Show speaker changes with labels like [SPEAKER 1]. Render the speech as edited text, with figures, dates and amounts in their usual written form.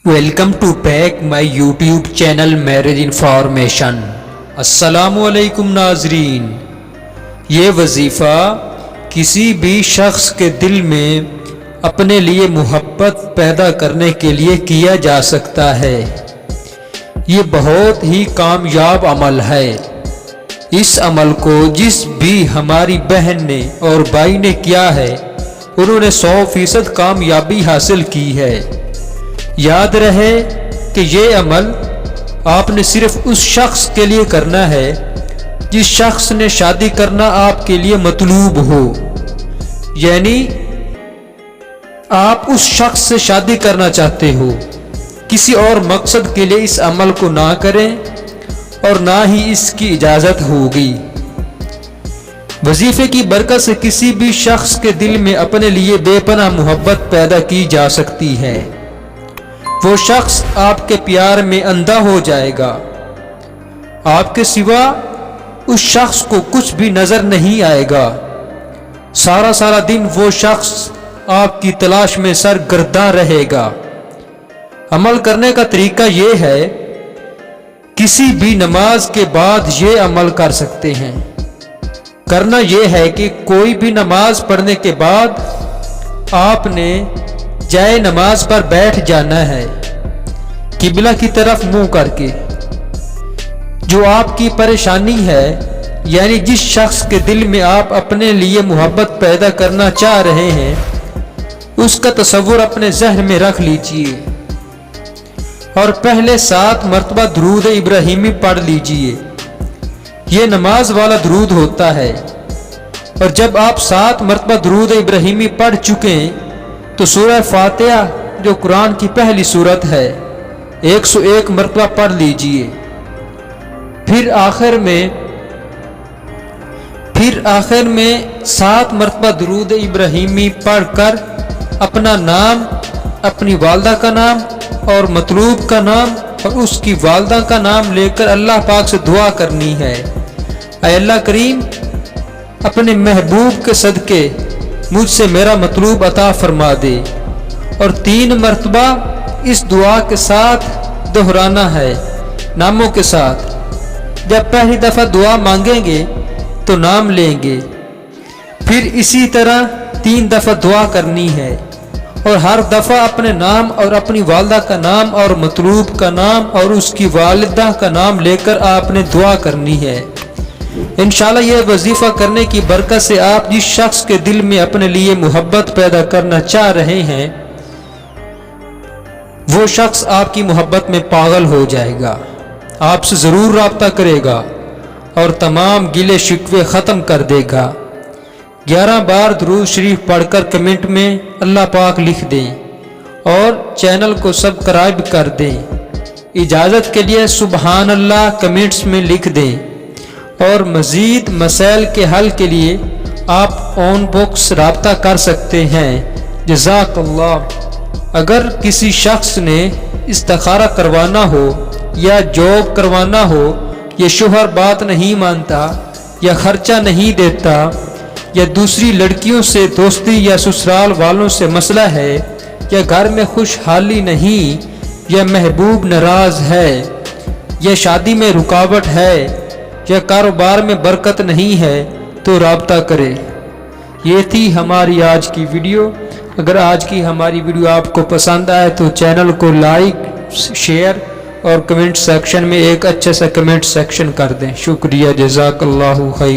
[SPEAKER 1] Welcome to back my YouTube channel marriage information. السلام علیکم ناظرین، یہ وظیفہ کسی بھی شخص کے دل میں اپنے لیے محبت پیدا کرنے کے لیے کیا جا سکتا ہے۔ یہ بہت ہی کامیاب عمل ہے۔ اس عمل کو جس بھی ہماری بہن نے اور بھائی نے کیا ہے، انہوں نے 100% کامیابی حاصل کی ہے۔ یاد رہے کہ یہ عمل آپ نے صرف اس شخص کے لیے کرنا ہے جس شخص نے شادی کرنا آپ کے لیے مطلوب ہو، یعنی آپ اس شخص سے شادی کرنا چاہتے ہو۔ کسی اور مقصد کے لیے اس عمل کو نہ کریں اور نہ ہی اس کی اجازت ہوگی۔ وظیفے کی برکت سے کسی بھی شخص کے دل میں اپنے لیے بے پناہ محبت پیدا کی جا سکتی ہے۔ وہ شخص آپ کے پیار میں اندھا ہو جائے گا۔ آپ کے سوا اس شخص کو کچھ بھی نظر نہیں آئے گا۔ سارا دن وہ شخص آپ کی تلاش میں سرگرداں رہے گا۔ عمل کرنے کا طریقہ یہ ہے، کسی بھی نماز کے بعد یہ عمل کر سکتے ہیں۔ کرنا یہ ہے کہ کوئی بھی نماز پڑھنے کے بعد آپ نے جائے نماز پر بیٹھ جانا ہے، قبلہ کی طرف منہ کر کے۔ جو آپ کی پریشانی ہے، یعنی جس شخص کے دل میں آپ اپنے لیے محبت پیدا کرنا چاہ رہے ہیں، اس کا تصور اپنے ذہن میں رکھ لیجئے اور پہلے 7 مرتبہ درود ابراہیمی پڑھ لیجئے۔ یہ نماز والا درود ہوتا ہے، اور جب آپ 7 مرتبہ درود ابراہیمی پڑھ چکے تو سورہ فاتحہ جو قرآن کی پہلی سورت ہے 101 مرتبہ پڑھ لیجئے۔ پھر آخر میں 7 مرتبہ درود ابراہیمی پڑھ کر اپنا نام، اپنی والدہ کا نام اور مطلوب کا نام اور اس کی والدہ کا نام لے کر اللہ پاک سے دعا کرنی ہے، اے اللہ کریم اپنے محبوب کے صدقے مجھ سے میرا مطلوب عطا فرما دے، اور 3 مرتبہ اس دعا کے ساتھ دہرانا ہے، ناموں کے ساتھ۔ جب پہلی دفعہ دعا مانگیں گے تو نام لیں گے، پھر اسی طرح 3 دفعہ دعا کرنی ہے، اور ہر دفعہ اپنے نام اور اپنی والدہ کا نام اور مطلوب کا نام اور اس کی والدہ کا نام لے کر آپ نے دعا کرنی ہے۔ انشاءاللہ یہ وظیفہ کرنے کی برکت سے آپ جس شخص کے دل میں اپنے لیے محبت پیدا کرنا چاہ رہے ہیں، وہ شخص آپ کی محبت میں پاگل ہو جائے گا، آپ سے ضرور رابطہ کرے گا اور تمام گلے شکوے ختم کر دے گا۔ 11 بار درود شریف پڑھ کر کمنٹ میں اللہ پاک لکھ دیں اور چینل کو سبسکرائب کر دیں۔ اجازت کے لیے سبحان اللہ کمنٹس میں لکھ دیں، اور مزید مسائل کے حل کے لیے آپ آن باکس رابطہ کر سکتے ہیں۔ جزاک اللہ۔ اگر کسی شخص نے استخارہ کروانا ہو یا جاب کروانا ہو، یا شوہر بات نہیں مانتا یا خرچہ نہیں دیتا، یا دوسری لڑکیوں سے دوستی یا سسرال والوں سے مسئلہ ہے، یا گھر میں خوشحالی نہیں، یا محبوب ناراض ہے، یا شادی میں رکاوٹ ہے، یا کاروبار میں برکت نہیں ہے، تو رابطہ کرے۔ یہ تھی ہماری آج کی ویڈیو۔ اگر آج کی ہماری ویڈیو آپ کو پسند آئے تو چینل کو لائک، شیئر اور کمنٹ سیکشن میں ایک اچھا سا کمنٹ سیکشن کر دیں۔ شکریہ، جزاک اللہ خیر۔